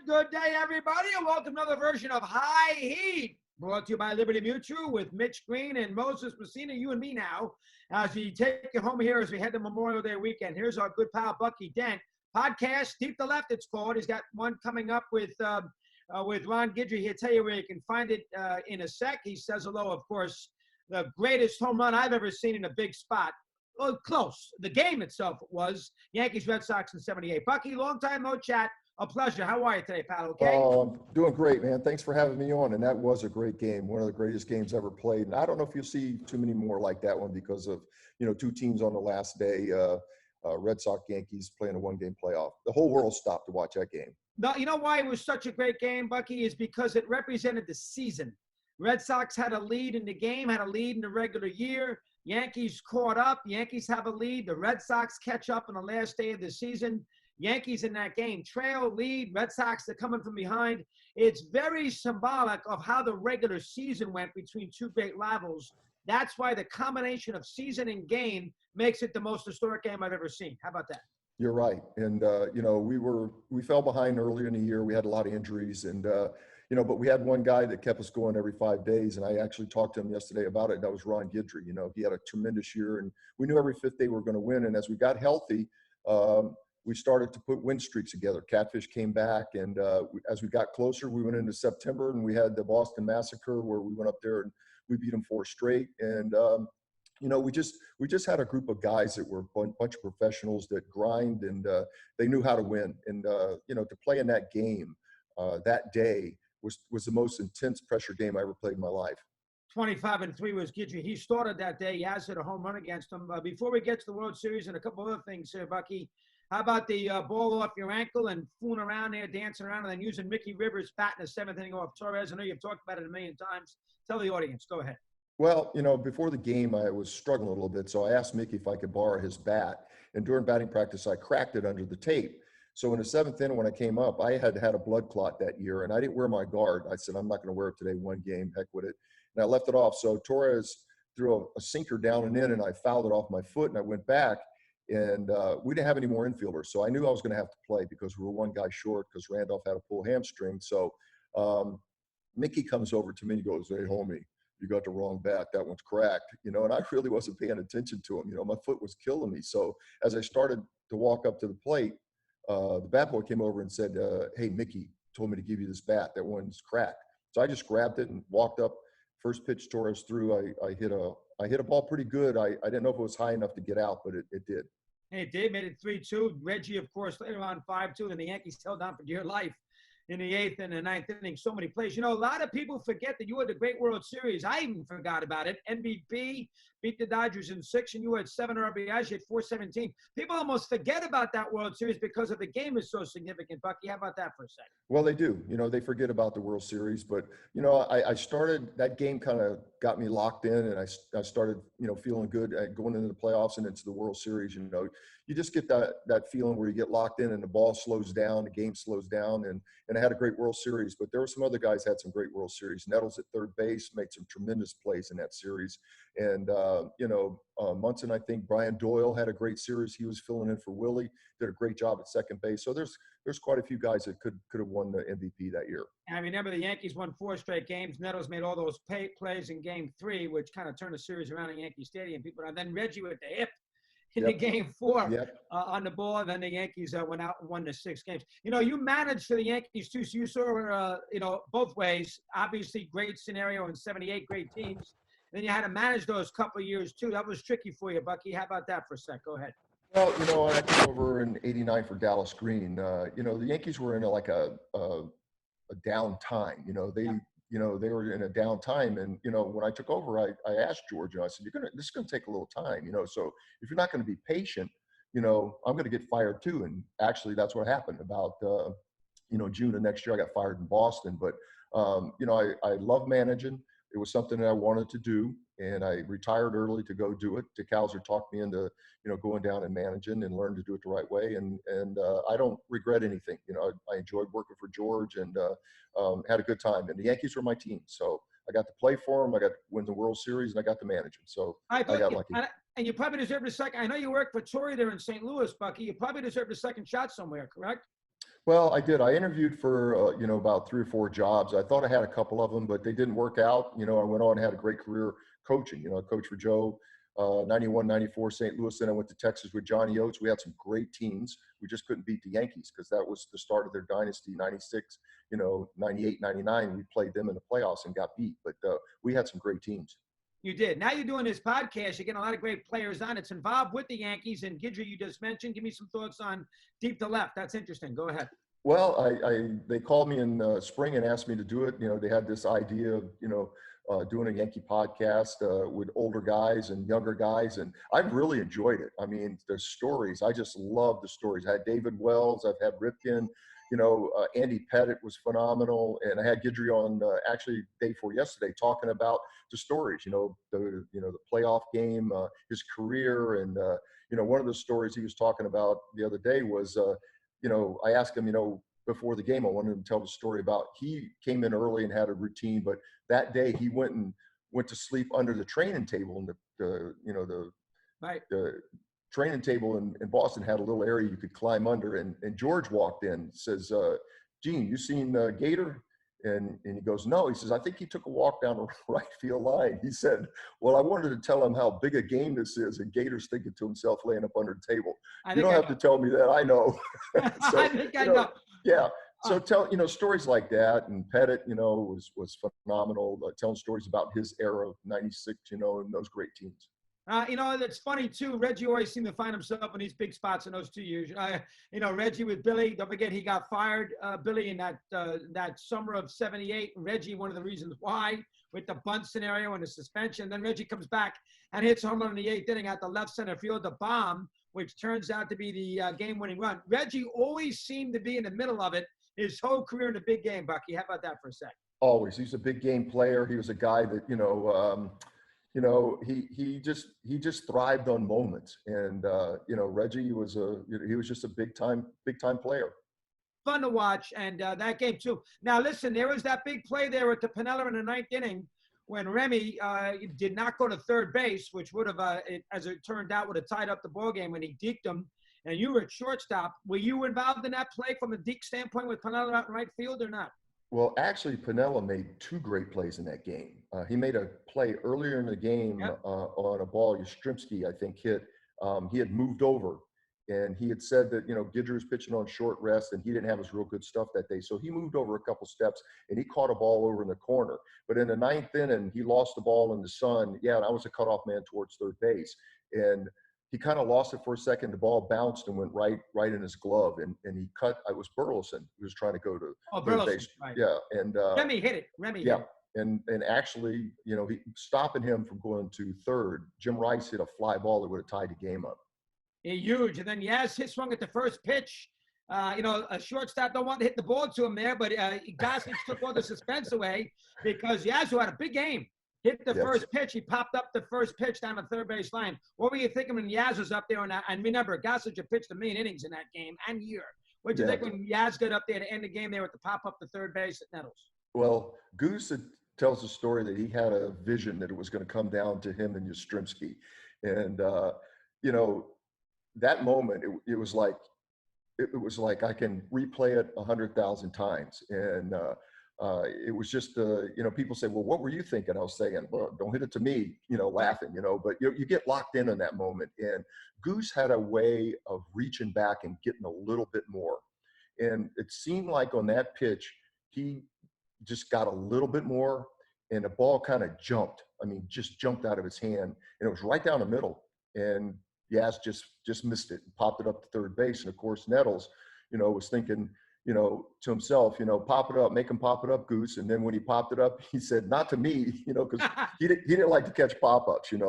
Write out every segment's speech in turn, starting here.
Good day, everybody, and welcome to another version of High Heat, brought to you by Liberty Mutual with Mitch Green and Moses Messina, you and me now, as we take it home here as we head to Memorial Day weekend. Here's our good pal, Bucky Dent. Podcast, Deep to Left, it's called. He's got one coming up with Ron Guidry. He'll tell you where you can find it in a sec. He says hello, of course, the greatest home run I've ever seen in a big spot. Well, close. The game itself was Yankees, Red Sox in '78. Bucky, long time no chat. A pleasure. How are you today, pal? Okay? I'm doing great, man. Thanks for having me on. And that was a great game, one of the greatest games ever played. And I don't know if you'll see too many more like that one because of, two teams on the last day, Red Sox, Yankees playing a one-game playoff. The whole world stopped to watch that game. No, you know why it was such a great game, Bucky, is because it represented the season. Red Sox had a lead in the game, had a lead in the regular year. Yankees caught up. Yankees have a lead. The Red Sox catch up on the last day of the season. Yankees in that game trail, lead. Red Sox, they're coming from behind. It's very symbolic of how the regular season went between two great rivals. That's why the combination of season and game makes it the most historic game I've ever seen. How about that? You're right. And, we fell behind earlier in the year. We had a lot of injuries and, but we had one guy that kept us going every 5 days. And I actually talked to him yesterday about it. And that was Ron Guidry. He had a tremendous year and we knew every fifth day we were going to win. And as we got healthy, we started to put win streaks together. Catfish came back. And as we got closer, we went into September and we had the Boston Massacre where we went up there and we beat them 4 straight. And, we just had a group of guys that were a bunch of professionals that grind and they knew how to win. And, to play in that game that day was the most intense pressure game I ever played in my life. 25-3 was Guidry. He started that day. Yaz hit a home run against him. Before we get to the World Series and a couple other things here, Bucky, how about the ball off your ankle and fooling around there, dancing around, and then using Mickey Rivers' bat in the 7th inning off Torres? I know you've talked about it a million times. Tell the audience. Go ahead. Well, before the game, I was struggling a little bit, so I asked Mickey if I could borrow his bat. And during batting practice, I cracked it under the tape. So in the 7th inning, when I came up, I had had a blood clot that year, and I didn't wear my guard. I said, I'm not going to wear it today, one game, heck with it. And I left it off. So Torres threw a sinker down and in, and I fouled it off my foot, and I went back. And we didn't have any more infielders. So I knew I was going to have to play because we were one guy short because Randolph had a pulled hamstring. So Mickey comes over to me and he goes, "Hey, homie, you got the wrong bat. That one's cracked." And I really wasn't paying attention to him. My foot was killing me. So as I started to walk up to the plate, the bat boy came over and said, "Hey, Mickey told me to give you this bat. That one's cracked." So I just grabbed it and walked up. First pitch Torres threw. I hit a ball pretty good. I didn't know if it was high enough to get out, but it did. It did. Made it 3-2. Reggie, of course, later on 5-2. Then the Yankees held on for dear life in the 8th and the 9th inning. So many plays. A lot of people forget that you had the great World Series. I even forgot about it. MVP beat the Dodgers in 6, and you had 7 RBIs. You had 417. People almost forget about that World Series because of the game is so significant. Bucky, how about that for a second? Well, they do. They forget about the World Series. But, I started – that game kind of got me locked in, and I started, feeling good going into the playoffs and into the World Series. You just get that feeling where you get locked in and the ball slows down, the game slows down, and I had a great World Series. But there were some other guys had some great World Series. Nettles at third base made some tremendous plays in that series. And, Munson, I think Brian Doyle had a great series. He was filling in for Willie, did a great job at second base. So there's quite a few guys that could have won the MVP that year. And I remember the Yankees won 4 straight games. Nettles made all those plays in Game 3, which kind of turned the series around at Yankee Stadium. And then Reggie with the hip in the Game 4 on the ball. And then the Yankees went out and won the 6 games. You managed for the Yankees too, so you saw, both ways. Obviously, great scenario in '78, great teams. Then you had to manage those couple of years too. That was tricky for you, Bucky. How about that for a sec? Go ahead. Well, I came over in '89 for Dallas Green. The Yankees were in a down time. They were in a down time. And, when I took over, I asked George, I said, this is going to take a little time, so if you're not going to be patient, I'm going to get fired too. And actually that's what happened about, June of next year, I got fired in Boston. But, I love managing. It was something that I wanted to do, and I retired early to go do it. DeKalzer talked me into, going down and managing and learn to do it the right way. And I don't regret anything. I enjoyed working for George and had a good time. And the Yankees were my team, so I got to play for them. I got to win the World Series, and I got to manage them. So I got lucky. And you probably deserved a second. I know you worked for Torrey there in St. Louis, Bucky. You probably deserved a second shot somewhere, correct? Well, I did. I interviewed for, about 3 or 4 jobs. I thought I had a couple of them, but they didn't work out. I went on and had a great career coaching. I coached for Joe, 91, 94, St. Louis. Then I went to Texas with Johnny Oates. We had some great teams. We just couldn't beat the Yankees because that was the start of their dynasty, 96, 98, 99. We played them in the playoffs and got beat. But we had some great teams. You did. Now you're doing this podcast. You're getting a lot of great players on. It's involved with the Yankees and Guidry, you just mentioned. Give me some thoughts on deep to left. That's interesting. Go ahead. Well, they called me in spring and asked me to do it. They had this idea of, doing a Yankee podcast with older guys and younger guys. And I've really enjoyed it. I mean, the stories, I just love the stories. I had David Wells, I've had Ripken, Andy Pettit was phenomenal. And I had Guidry on actually day before yesterday talking about the stories, the playoff game, his career. And, one of the stories he was talking about the other day was, I asked him, before the game, I wanted him to tell the story about he came in early and had a routine, but that day he went to sleep under the training table, and Right. the training table in Boston had a little area you could climb under, and George walked in, says, Gene, you seen Gator? And he goes, no. He says, I think he took a walk down the right field line. He said, well, I wanted to tell him how big a game this is. And Gator's thinking to himself laying up under the table. You don't have to tell me that. I know. So, I think I know. Yeah. So stories like that. And Pettit, was phenomenal. Telling stories about his era of 96, and those great teams. It's funny too. Reggie always seemed to find himself in these big spots in those 2 years. Reggie with Billy. Don't forget he got fired, Billy, in that summer of '78. Reggie, one of the reasons why, with the bunt scenario and the suspension. Then Reggie comes back and hits home run in the 8th inning at the left center field, the bomb, which turns out to be the game-winning run. Reggie always seemed to be in the middle of it his whole career in the big game. Bucky, how about that for a sec? Always. He's a big game player. He was a guy that he just thrived on moments. And, Reggie was he was just a big time player. Fun to watch. And that game too. Now, listen, there was that big play there at the Pinella in the 9th inning when Remy did not go to third base, which would have, as it turned out, would have tied up the ball game when he deked him. And you were at shortstop. Were you involved in that play from a deke standpoint with Pinella out in right field or not? Well, actually, Pinella made 2 great plays in that game. He made a play earlier in the game on a ball Yastrzemski, I think, hit. He had moved over, and he had said that, Guidry was pitching on short rest, and he didn't have his real good stuff that day. So he moved over a couple steps, and he caught a ball over in the corner. But in the 9th inning, he lost the ball in the sun. Yeah, and I was a cutoff man towards third base. And he kind of lost it for a second. The ball bounced and went right in his glove, and he cut. I was Burleson who was trying to go to third base. Right. Yeah, and Remy hit it. Remy hit it. And actually, he stopping him from going to third. Jim Rice hit a fly ball that would have tied the game up. Huge. And then Yaz hit swung at the first pitch. A shortstop don't want to hit the ball to him there, but Gossage took all the suspense away because Yazoo had a big game. Hit the first pitch. He popped up the first pitch down the third base line. What were you thinking when Yaz was up there? And remember, Gossage had pitched 1 million innings in that game and year. What did you think when Yaz got up there to end the game there with the pop up the third base at Nettles? Well, Goose tells a story that he had a vision that it was going to come down to him and Yastrzemski. And, that moment, it was like I can replay it 100,000 times. And it was just, people say, well, what were you thinking? I was saying, well, don't hit it to me, laughing, but you get locked in that moment. And Goose had a way of reaching back and getting a little bit more. And it seemed like on that pitch, he just got a little bit more, and the ball kind of jumped. I mean, just jumped out of his hand, and it was right down the middle. And Yaz just missed it and popped it up to third base. And of course, Nettles, was thinking, to himself, pop it up, make him pop it up, Goose. And then when he popped it up, he said, not to me, because he didn't like to catch pop-ups, and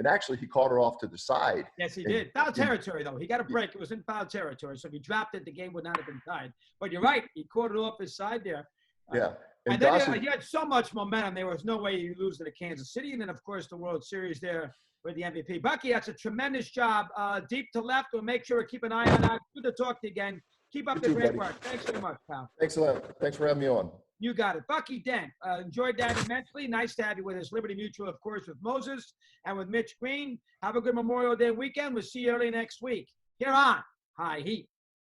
actually he caught it off to the side. Yes, he did. Foul territory, though. He got a break. It was in foul territory. So if he dropped it, the game would not have been tied. But you're right. He caught it off his side there. Yeah. And then he had so much momentum. There was no way you lose to Kansas City. And then, of course, the World Series there with the MVP. Bucky, that's a tremendous job. Deep to left. We'll make sure we keep an eye on that. Good to talk to you again. Keep up the great work. Thanks very much, pal. Thanks a lot. Thanks for having me on. You got it. Bucky Dent. Enjoyed that immensely. Nice to have you with us. Liberty Mutual, of course, with Moses and with Mitch Green. Have a good Memorial Day weekend. We'll see you early next week. Here on High Heat.